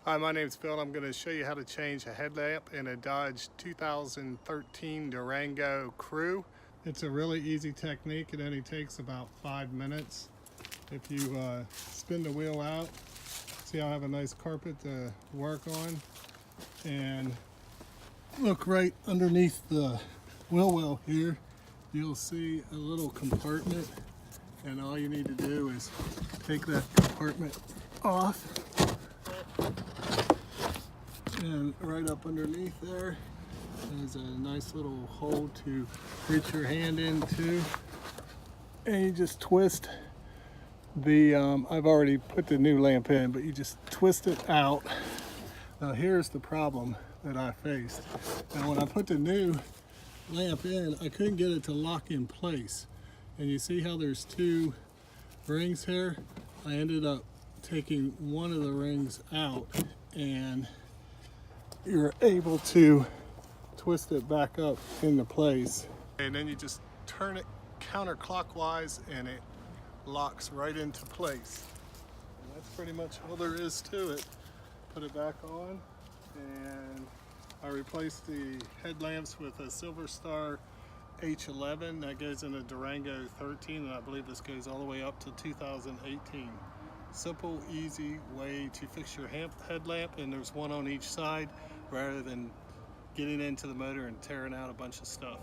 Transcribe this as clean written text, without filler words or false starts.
Hi, my name is Phil. I'm going to show you how to change a headlamp in a Dodge 2013 Durango Crew. It's a really easy technique. It only takes about 5 minutes. If you spin the wheel out, see I have a nice carpet to work on, and look right underneath the wheel well here, you'll see a little compartment, and all you need to do is take that compartment off. And right up underneath there is a nice little hole to reach your hand into, and you just twist the I've already put the new lamp in, but you just twist it out. Now here's the problem that I faced. Now when I put the new lamp in, I couldn't get it to lock in place, and you see how there's two rings here. I ended up taking one of the rings out, and you're able to twist it back up into place, and then you just turn it counterclockwise and it locks right into place. And that's pretty much all there is to it. Put it back on, and I replaced the headlamps with a Silver Star H11 that goes in a Durango 13, and I believe this goes all the way up to 2018. Simple, easy way to fix your headlamp, and there's one on each side rather than getting into the motor and tearing out a bunch of stuff.